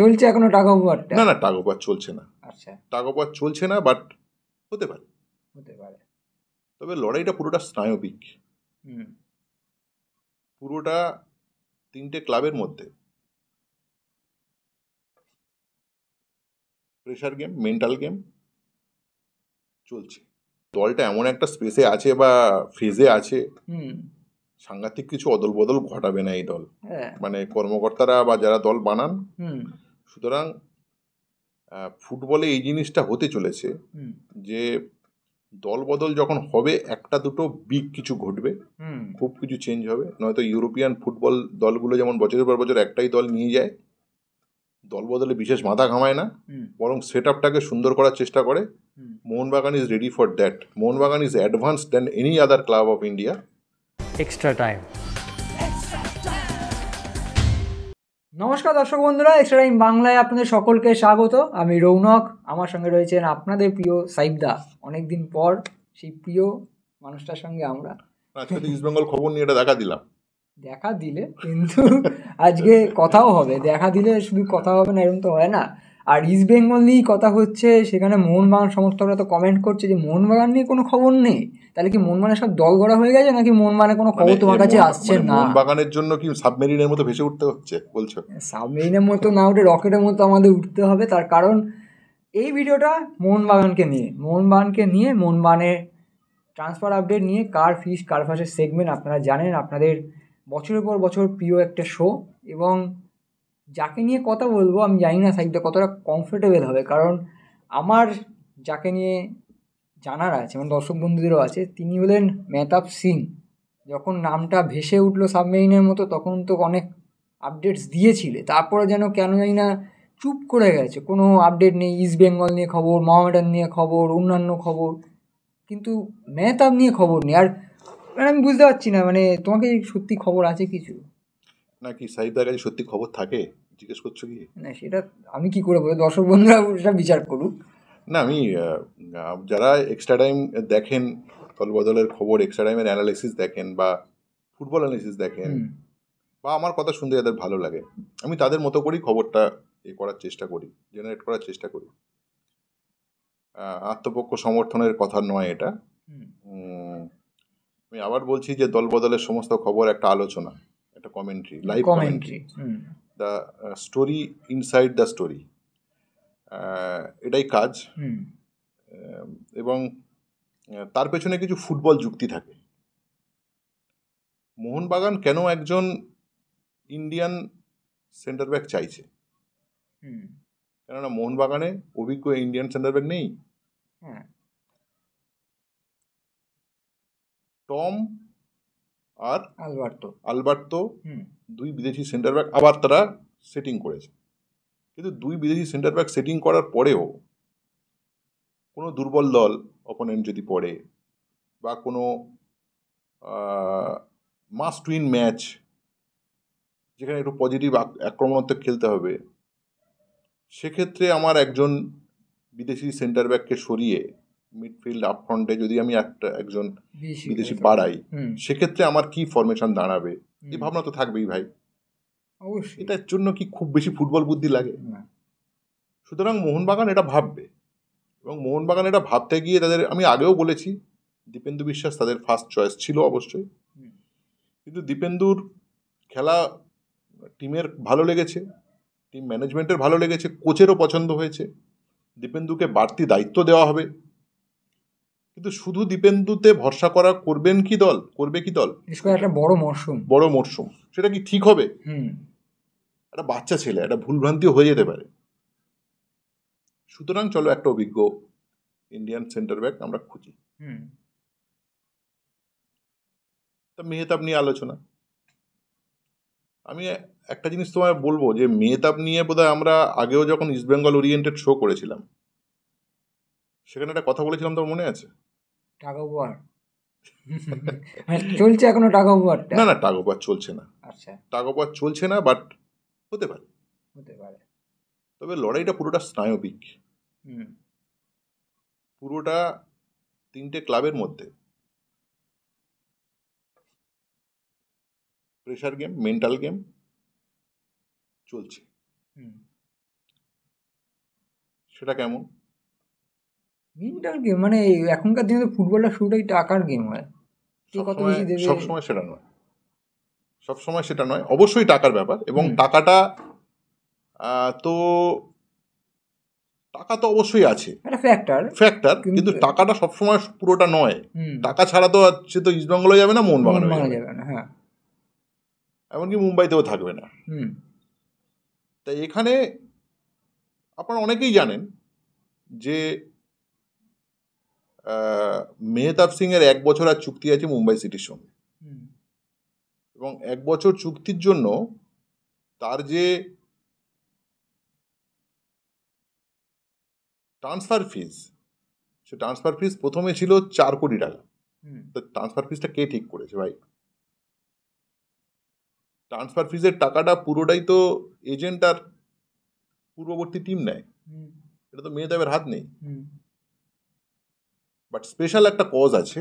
চলছে এখনো tug of ওয়ারটা? না না, টাগ অফ ওয়ার চলছে না। আচ্ছা, টাগ অফ ওয়ার চলছে না, বাট হতে পারে। হতে পারে। তবে লড়াইটা পুরোটা স্নায়বিক, হুম পুরোটা তিনটে ক্লাবের মধ্যে প্রেশার গেম, মেন্টাল গেম চলছে। দলটা এমন একটা স্পেসে আছে বা ফেজে আছে, হুম সাংঘাতিক কিছু অদল বদল ঘটাবে না এই দল, হ্যাঁ মানে কর্মকর্তারা বা যারা দল বানান। হুম সুতরাং ফুটবলে এই জিনিসটা হতে চলেছে হুম যে দল বদল যখন হবে, একটা দুটো বিগ কিছু ঘটবে, হুম খুব কিছু চেঞ্জ হবে। নয়তো ইউরোপিয়ান ফুটবল দলগুলো যেমন বছরের পর বছর একটাই দল নিয়ে যায়, দল বদলে বিশেষ মাথা ঘামায় না, হুম বরং সেট আপটাকে সুন্দর করার চেষ্টা করে। Hmm Mohun Bagan is ready for that. Mohun Bagan is advance than any other club of India. Extra time. নমস্কার দর্শক বন্ধুরা, এক্সট্রা টাইম বাংলায় আপনাদের সকলকে স্বাগত। আমি রৌনক, আমার সঙ্গে রয়েছেন আপনাদের প্রিয় সাইবদা। অনেকদিন পর সেই প্রিয় মানুষটার সঙ্গে আমরা আজকে তো ইস্ট বেঙ্গল খবর নিয়ে এটা দেখা দিলাম। দেখা দিলে কিন্তু আজকে কথাও হবে। দেখা দিলে শুধু কথা হবে না, এরকম তো হয় না। আর ইস্ট বেঙ্গল নিয়েই কথা হচ্ছে, সেখানে মোহনবাগান সমর্থকরা তো কমেন্ট করছে যে মোহনবাগান নিয়ে কোনো খবর নেই। তাহলে কি মোহনবাগানের সব দল গড়া হয়ে গেছে, নাকি মোহনবাগানের কোনো খবর তোমার কাছে আসছে না? মোহনবাগানের জন্য কি সাবমেরিনের মতো ভেসে উঠতে হচ্ছে বলছো? সাবমেরিনের মতো না উঠে রকেটের মতো আমাদের উঠতে হবে। তার কারণ এই ভিডিওটা মোহনবাগানকে নিয়ে মোহনবাগানের ট্রান্সফার আপডেট নিয়ে, কার ফিস কার ফাঁসের সেগমেন্ট আপনারা জানেন, আপনাদের বছরের পর বছর প্রিয় একটা শো। এবং যাকে নিয়ে কথা বলবো আমি জানি না সাইডটা কতটা কমফোর্টেবল হবে, কারণ আমার যাকে নিয়ে জানার আছে, মানে দর্শক বন্ধুদেরও আছে, তিনি হলেন মেহতাব সিং। যখন নামটা ভেসে উঠলো সাবমেরিনের মতো, তখন তো অনেক আপডেটস দিয়েছিলে, তারপরে যেন কেন জানি না চুপ করে গেছে, কোনো আপডেট নেই। ইস্ট বেঙ্গল নিয়ে খবর, মোহামেডান নিয়ে খবর, অন্যান্য খবর, কিন্তু মেহতাব নিয়ে খবর নেই। আর মানে আমি বুঝতে পারছি না, মানে তোমাকে সত্যি খবর আছে কিছু? নাকি সাহিদার কাছে সত্যি খবর থাকে, জিজ্ঞেস করছো কি? না সেটা আমি কি করে বলবো, দর্শক বন্ধুরা সেটা বিচার করুক। না, আমি যারা এক্সট্রা টাইম দেখেন, দলবদলের খবর, এক্সট্রা টাইমের অ্যানালিসিস দেখেন বা ফুটবল অ্যানালিসিস দেখেন, বা আমার কথা শুনতে যাদের ভালো লাগে, আমি তাদের মতো করেই খবরটা করার চেষ্টা করি, জেনারেট করার চেষ্টা করি। আত্মপক্ষ সমর্থনের কথা নয় এটা। আমি আবার বলছি যে দলবদলের সমস্ত খবর একটা আলোচনা, একটা commentary, live commentary, the story inside the story, এটাই কাজ। এবং তার পেছনে কিছু ফুটবল যুক্তি থাকে। মোহনবাগান কেন একজন ইন্ডিয়ান সেন্টার ব্যাক চাইছে? কেননা মোহনবাগানে অভিজ্ঞ ইন্ডিয়ান সেন্টার ব্যাক নেই। টম আর আলবার্তো দুই বিদেশি সেন্টার ব্যাক আবার তারা সেটিং করেছে, কিন্তু দুই বিদেশি সেন্টার ব্যাক সেটিং করার পরেও কোনো দুর্বল দল অপোনেন্ট যদি পড়ে, বা কোনো মাস্ট উইন ম্যাচ যেখানে একটু পজিটিভ আক্রমণাত্মক খেলতে হবে, সেক্ষেত্রে আমার একজন বিদেশি সেন্টার ব্যাককে সরিয়ে মিডফিল্ড আপফ্রন্টে যদি আমি একজন বিদেশি বাড়াই, সেক্ষেত্রে আমার কি ফরমেশন দাঁড়াবে, এই ভাবনা তো থাকবেই ভাই। অবশ্যই এটার জন্য কি খুব বেশি ফুটবল বুদ্ধি লাগে? সুতরাং মোহনবাগান এটা ভাববে, এবং মোহনবাগান এটা ভাবতে গিয়ে তাদের, আমি আগেও বলেছি, দীপেন্দু বিশ্বাস তাদের ফার্স্ট চয়েস ছিল অবশ্যই, কিন্তু দীপেন্দুর খেলা টিমের ভালো লেগেছে, টিম ম্যানেজমেন্টের ভালো লেগেছে, কোচেরও পছন্দ হয়েছে, দীপেন্দুকে বাড়তি দায়িত্ব দেওয়া হবে। কিন্তু শুধু দীপেন্দুতে ভরসা করবে কি দল? একটা বড় মরশুম, সেটা কি ঠিক হবে? একটা বাচ্চা ছেলে, একটা ভুলভ্রান্তিও হয়ে যেতে পারে। সুতরাং চলো একটা অভিজ্ঞ ইন্ডিয়ান সেন্টার ব্যাক আমরা খুঁজি। তা মেহতাব নিয়ে আলোচনা, আমি একটা জিনিস তোমায় বলবো যে মেহতাব নিয়ে বোধহয় আমরা আগেও যখন ইস্ট বেঙ্গল ওরিয়েন্টেড শো করেছিলাম, সেখানে একটা কথা বলেছিলাম, তোর মনে আছে? টাগ অফ ওয়ার চলছে এখনো টাগ অফ ওয়ারটা? না না, টাগ অফ ওয়ার চলছে না। আচ্ছা, টাগ অফ ওয়ার চলছে না, বাট হতে পারে। তবে লড়াইটা পুরোটা স্নায়বিক, পুরোটা তিনটে ক্লাবের মধ্যে প্রেশার গেম, মেন্টাল গেম চলছে। সেটা কেমন? মেন্টাল গেম, মানে এখনকার দিনে তো ফুটবলটা শুরুটাই টাকার গেম হয়, কে কত সবসময় বেশি দেবে। সবসময় সেটা নয়, সবসময় সেটা নয়, অবশ্যই টাকার ব্যাপার, এবং হুম। টাকাটা তো টাকা তো অবশ্যই আছে, একটা ফ্যাক্টর। ফ্যাক্টর, কিন্তু টাকাটা সবসময় পুরোটা নয়। টাকা ছাড়া তো সে তো ইস্ট বেঙ্গলে যাবে না, মোহনবাগানে যাবে না, হ্যাঁ। এমনকি মুম্বাইতেও থাকবে না। হুম। তাই এখানে আপনারা অনেকেই জানেন যে মেহতাব সিং এর 1 বছর আর চুক্তি আছে মুম্বাই সিটির সঙ্গে, এবং 1 বছর চুক্তির জন্য তার যে ট্রান্সফার ফিজ, সে ট্রান্সফার ফিজ প্রথমে ছিল 4 কোটি টাকা। তো ট্রান্সফার ফিজটা কে ঠিক করেছে ভাই? ট্রান্সফার ফিজের টাকাটা পুরোটাই তো এজেন্ট আর পূর্ববর্তী টিম নেয়, এটা তো মেহতাবের হাত নেই। বাট স্পেশাল একটা কজ আছে,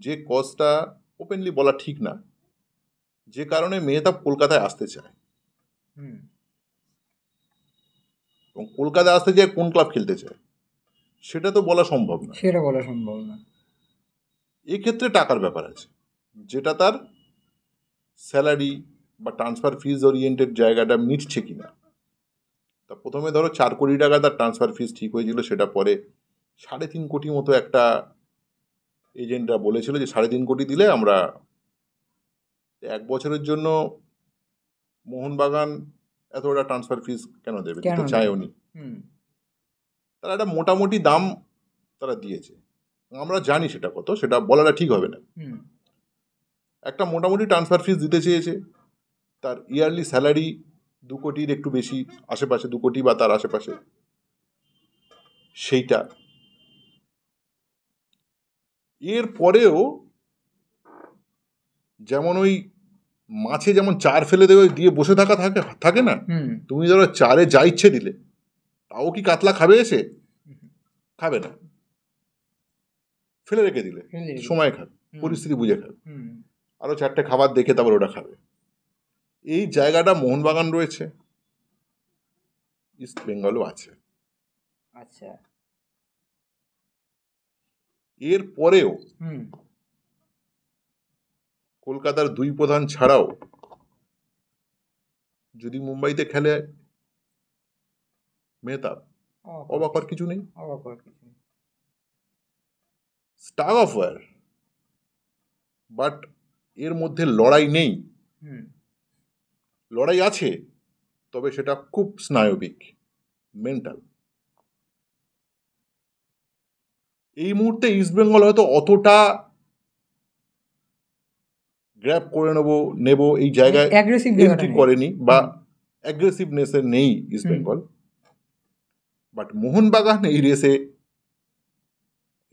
যে কজটা ওপেনলি বলা ঠিক না, যে কারণে মেহতাব কলকাতায় আসতে চায়, এবং কলকাতায় আসতে চায় কোন ক্লাব খেলতে চায় সেটা তো বলা সম্ভব না, সেটা বলা সম্ভব না। এক্ষেত্রে টাকার ব্যাপার আছে, যেটা তার স্যালারি বা ট্রান্সফার ফিজ ওরিয়েন্টেড জায়গাটা মিটছে কিনা। তা প্রথমে ধরো 4 কোটি টাকা তার ট্রান্সফার ফিজ ঠিক হয়েছিল, সেটা পরে 3.5 কোটি মতো একটা এজেন্টরা বলেছিল যে 3.5 কোটি দিলে আমরা 1 বছরের জন্য মোহনবাগান এতটা ট্রান্সফার ফিজ কেন দেবে, দিতে চায়ও নি। তারা একটা মোটামুটি দাম তারা দিয়েছে, আমরা জানি সেটা কত, সেটা বলাটা ঠিক হবে না। একটা মোটামুটি ট্রান্সফার ফিজ দিতে চেয়েছে, তার ইয়ারলি স্যালারি 2 কোটির একটু বেশি, আশেপাশে 2 কোটি বা তার আশেপাশে, সেইটা। এর পরেও যেমন ওই মাছে যেমন চার ফেলে দেবে দিয়ে বসে থাকা থাকে না, তুমি ধরো চারে যা ইচ্ছে দিলে, তাও কি কাতলা খাবে এসে? খাবে না, ফেলে রেখে দিলে সময় খাবে, পরিস্থিতি বুঝে খাবে, আরো 4টে খাবার দেখে তারপর ওটা খাবে। এই জায়গাটা মোহনবাগান রয়েছে, ইস্ট বেঙ্গলও আছে। আচ্ছা। এর পরেও কলকাতার 2 প্রধান ছাড়াও যদি মুম্বাইতে খেলে মেহতাব, অবাক হওয়ার কিছু নেই। স্টাগ অফ ওয়ার, বাট এর মধ্যে লড়াই নেই। লড়াই আছে, তবে সেটা খুব স্নায়বিক, মেন্টাল। এই মুহূর্তে ইস্টবেঙ্গল হয়তো অতটা গ্র্যাব করে নেব এই জায়গায় এন্ট্রি করেনি, বা অ্যাগ্রেসিভনেসে নেই ইস্টবেঙ্গল। বাট মোহনবাগান এই রেসে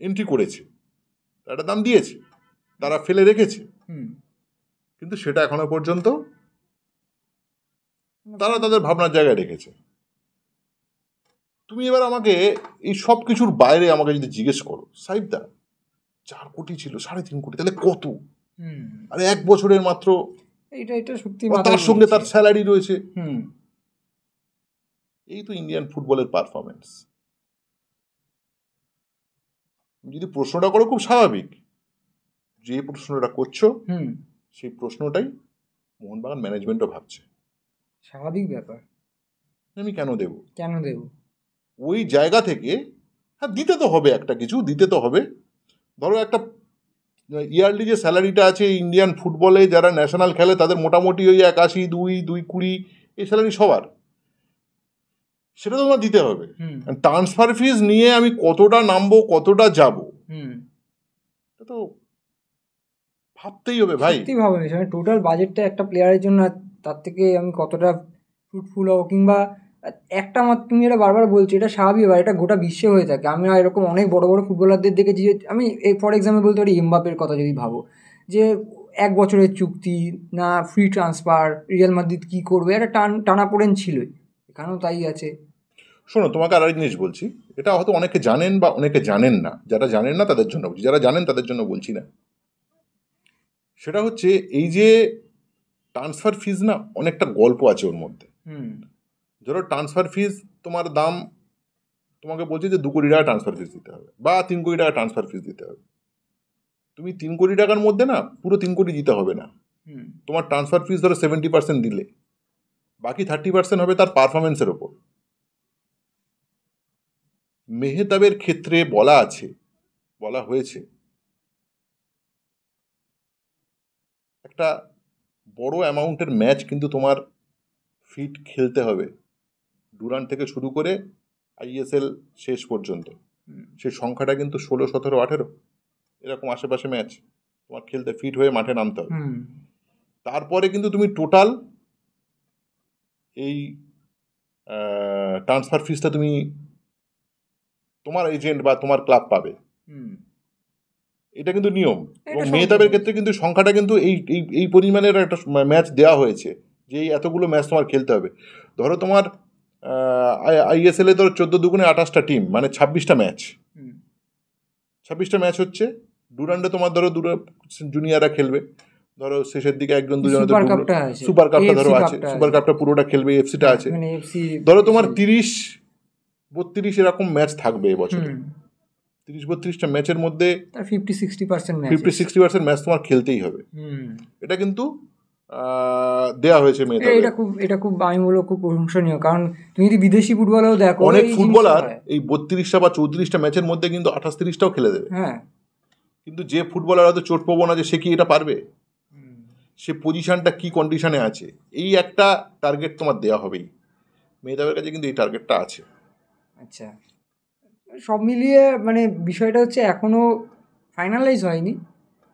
এন্ট্রি করেছে, একটা দাম দিয়েছে, তারা ফেলে রেখেছে, কিন্তু সেটা এখনো পর্যন্ত তারা তাদের ভাবনার জায়গায় রেখেছে। তুমি এবার আমাকে এই সব কিছুর বাইরে আমাকে যদি জিজ্ঞেস করো, সাইফদা 4 কোটি ছিল, 3.5 কোটি, তাহলে কত? আরে 1 বছরের মাত্র, এটা সত্যি, তার সঙ্গে তার স্যালারি রয়েছে। এই তো ইন্ডিয়ান ফুটবলের পারফরমেন্স। যদি প্রশ্নটা করো, খুব স্বাভাবিক, যে প্রশ্নটা করছো সেই প্রশ্নটাই মোহনবাগান ম্যানেজমেন্টও ভাবছে। স্বাভাবিক ব্যাপার, আমি কেন দেব ওই জায়গা থেকে। হ্যাঁ, দিতে তো হবে, একটা কিছু দিতে তো হবে। ধরো একটা ইয়ারলি যে স্যালারিটা আছে ইন্ডিয়ান ফুটবলে, যারা ন্যাশনাল খেলে তাদের মোটামুটি ওই 81, 220 এই স্যালারি সবার, সেটা তো তোমার দিতে হবে। ট্রান্সফার ফিজ নিয়ে আমি কতটা নামবো, কতটা যাব, এটা তো ভাবতেই হবে ভাই। টোটাল বাজেটটা একটা প্লেয়ারের জন্য, তার থেকে আমি কতটা ফ্রুটফুল হবো, কিংবা একটা মাত্র, তুমি এটা বারবার বলছো, এটা স্বাভাবিক ব্যাপার, এটা গোটা বিশ্বে হয়ে থাকে। আমি এরকম অনেক বড় বড় ফুটবলারদের দেখেছি, যে আমি ফর এক্সাম্পল বলতে পারি এমবাপ্পের কথা যদি ভাবো, যে 1 বছরের চুক্তি না, ফ্রি ট্রান্সফার, রিয়াল মাদ্রিদ কী করবে, একটা টানাপোড়েন ছিলই, এখানেও তাই আছে। শোনো, তোমাকে আর জিনিস বলছি, এটা হয়তো অনেকে জানেন বা অনেকে জানেন না, যারা জানেন না তাদের জন্য বলছি, যারা জানেন তাদের জন্য বলছি না। সেটা হচ্ছে এই যে ট্রান্সফার ফিজ না, অনেকটা গল্প আছে ওর মধ্যে। ধরো ট্রান্সফার ফিজ তোমার দাম তোমাকে বলছে যে 2 কোটি টাকা ট্রান্সফার ফিস দিতে হবে বা 3 কোটি টাকা ট্রান্সফার ফিস দিতে হবে। তুমি 3 কোটি টাকার মধ্যে না পুরো 3 কোটি দিতে হবে না, তোমার ট্রান্সফার ফিস ধরো 70% দিলে বাকি 30% হবে তার পারফরমেন্সের ওপর। মেহতাবের ক্ষেত্রে বলা হয়েছে একটা বড় অ্যামাউন্টের ম্যাচ কিন্তু তোমার ফিট খেলতে হবে, ডুরান্ট থেকে শুরু করে ISL শেষ পর্যন্ত। সেই সংখ্যাটা কিন্তু 16, 17, 18 এরকম আশেপাশে ম্যাচ তোমার খেলতে ফিট হয়ে মাঠে নামতে হবে। তারপরে কিন্তু তুমি টোটাল এই ট্রান্সফার ফিসটা তুমি তোমার এজেন্ট বা তোমার ক্লাব পাবে, এটা কিন্তু নিয়ম। এবং মেহতাবের ক্ষেত্রে কিন্তু সংখ্যাটা কিন্তু এই পরিমাণের একটা ম্যাচ দেওয়া হয়েছে যে এই এতগুলো ম্যাচ তোমার খেলতে হবে। ধরো তোমার ISL এ ধরো 14 দুগুণে 28টা টিম, মানে 26টা ম্যাচ, 26টা ম্যাচ হচ্ছে। ডুরান্ডে তোমার ধরো জুনিয়ররা খেলবে, ধরো শেষের দিকে একজন দুজন সুপার কাপটা ধরো আছে, সুপার কাপটা পুরোটা খেলবে, এফসিটা আছে, ধরো তোমার 30-32 এরকম ম্যাচ থাকবে এবছরে। 30-32টা ম্যাচের মধ্যে 50-60% ম্যাচ তোমার খেলতেই হবে। এটা কিন্তু দেয়া হয়েছে মেয়েদের। এটা খুব আমি বলবো খুব প্রশংসনীয়, কারণ তুমি যদি বিদেশি ফুটবলেও দেখো অনেক ফুটবলার এই 32টা বা 34টা ম্যাচের মধ্যে কিন্তু 28-30টাও খেলে দেবে। কিন্তু যে ফুটবলার হয়তো চোট পাবো না, যে সে কি এটা পারবে, সে পজিশনটা কি কন্ডিশনে আছে, এই একটা টার্গেট তোমার দেওয়া হবেই। মেয়েদের কাছে কিন্তু এই টার্গেটটা আছে। আচ্ছা, সব মিলিয়ে মানে বিষয়টা হচ্ছে এখনো ফাইনালাইজ হয়নি,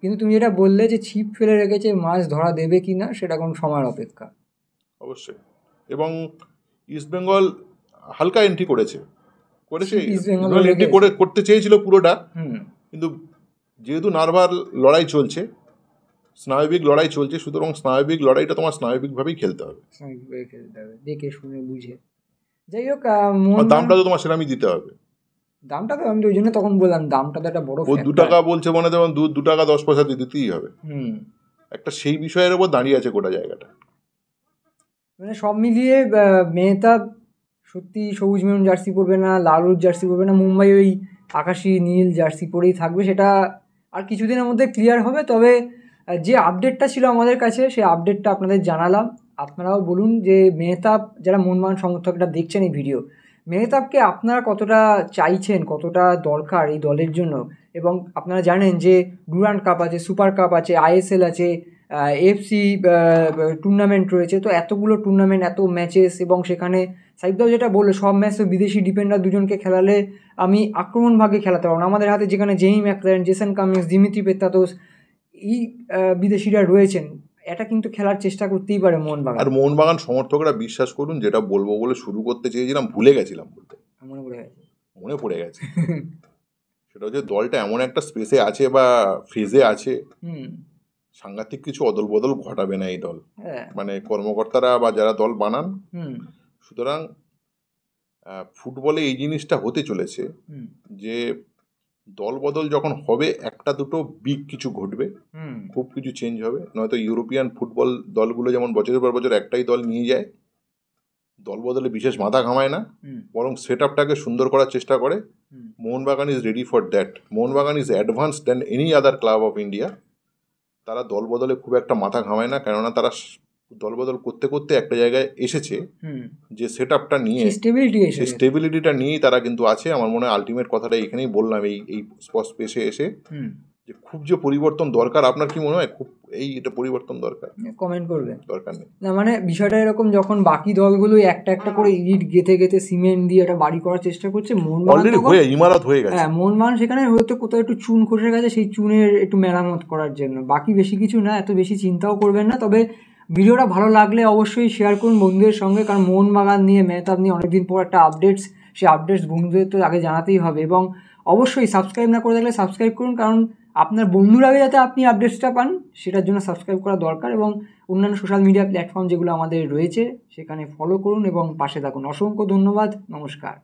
কিন্তু তুমি যেটা বললে যে ছিপ ফেলে রেখেছে, মাছ ধরা দেবে কি না সেটা কোনো সময়ের অপেক্ষা। অবশ্যই। এবং ইস্টবেঙ্গল হালকা এন্ট্রি করেছে, করতে চেয়েছিল পুরোটা, কিন্তু যেহেতু নার্ভার লড়াই চলছে, স্নায়বিক লড়াই চলছে, সুতরাং স্নায়বিক লড়াইটা তোমার স্নায়বিকভাবেই খেলতে হবে, দেখে শুনে বুঝে। যাই হোক, দামটা তো তোমার সেরামই দিতে হবে। দামটা তো আমি ওই জন্য তখন বললাম, দামটা তো একটা বড়, ও 2 টাকা বলছে মানে যেমন 2 টাকা 10 পয়সা দিতেই হবে। একটা সেই বিষয়ের উপর দাঁড়িয়ে আছে গোটা জায়গাটা। মানে সব মিলিয়ে মেহতাব সত্যি সবুজ মেরুন জার্সি পরবে না, লালুর জার্সি পরবে না, মুম্বাই ওই আকাশি নীল জার্সি পরেই থাকবে, সেটা আর কিছুদিনের মধ্যে ক্লিয়ার হবে। তবে যে আপডেটটা ছিল আমাদের কাছে, সেই আপডেটটা আপনাদের জানালাম। আপনারাও বলুন যে মেহতাব, যারা মোহনবাগান সমর্থকরা দেখছেন এই ভিডিও, মেহতাবকে আপনারা কতটা চাইছেন, কতটা দরকার এই দলের জন্য। এবং আপনারা জানেন যে ডুরান্ট কাপ আছে, সুপার কাপ আছে, ISL আছে, AFC টুর্নামেন্ট রয়েছে, তো এতগুলো টুর্নামেন্ট, এত ম্যাচেস, এবং সেখানে সাইফদাও যেটা বললো সব ম্যাচ তো বিদেশি ডিফেন্ডার দুজনকে খেলালে আমি আক্রমণ ভাগে খেলাতে পারবো না। আমাদের হাতে যেখানে Jamie McLaren, Jason Cummins, Dimitri Petratos, এই বিদেশিরা রয়েছেন, এটা কিন্তু খেলার চেষ্টা করতেই পারে মোহনবাগান। আর মোহনবাগান সমর্থকরা বিশ্বাস করুন, যেটা বলবো বলে শুরু করতে চেয়েছিলাম ভুলে গেছিলাম বলতে, মনে পড়ে গেছে সেটা হচ্ছে দলটা এমন একটা স্পেসে আছে বা ফেজে আছে, সাংঘাতিক কিছু অদল বদল ঘটাবে না এই দল, মানে কর্মকর্তারা বা যারা দল বানান। সুতরাং ফুটবলে এই জিনিসটা হতে চলেছে যে দল বদল যখন হবে, একটা দুটো বিগ কিছু ঘটবে, খুব কিছু চেঞ্জ হবে। নয়তো ইউরোপিয়ান ফুটবল দলগুলো যেমন বছরের পর বছর একটাই দল নিয়ে যায়, দল বদলে বিশেষ মাথা ঘামায় না, বরং সেট আপটাকে সুন্দর করার চেষ্টা করে। Mohun Bagan is ready for that. Mohun Bagan is advanced than any other club of India. তারা দল বদলে খুব একটা মাথা ঘামায় না, কেননা তারা দল বদল করতে করতে একটা জায়গায় এসেছে যে সেট আপটা নিয়ে, সেই স্টেবিলিটিটা নিয়েই তারা কিন্তু আছে। আমার মনে হয় আলটিমেট কথাটা এখানেই বললাম এই স্পেসে এসে, যে খুব যে পরিবর্তন দরকার। আপনার কি মনে হয় খুব এটা পরিবর্তন দরকার? কমেন্ট করবে, দরকার নেই না, মানে বিষয়টা এরকম, যখন বাকি দলগুলো একটা একটা করে ইট গেঁথে সিমেন্ট দিয়ে একটা বাড়ি করার চেষ্টা করছে, মোহনবাগান ইমারত হয়ে গেছে। হ্যাঁ, মোহনবাগান সেখানে হয়তো কোথাও একটু চুন খসে গেছে, সেই চুনের একটু মেরামত করার জন্য, বাকি বেশি কিছু না। এত বেশি চিন্তাও করবেন না। তবে ভিডিওটা ভালো লাগলে অবশ্যই শেয়ার করুন বন্ধুদের সঙ্গে, কারণ মোহনবাগান নিয়ে, মেহতাব নিয়ে অনেকদিন পর একটা আপডেটস, সেই আপডেটস বন্ধুদের তো আগে জানাতেই হবে। এবং অবশ্যই সাবস্ক্রাইব না করে থাকলে সাবস্ক্রাইব করুন, কারণ আপনার বন্ধুর আগে যাতে আপনি আপডেটসটা পান, সেটার জন্য সাবস্ক্রাইব করা দরকার। এবং অন্যান্য সোশ্যাল মিডিয়া প্ল্যাটফর্ম যেগুলো আমাদের রয়েছে সেখানে ফলো করুন এবং পাশে থাকুন। অসংখ্য ধন্যবাদ, নমস্কার।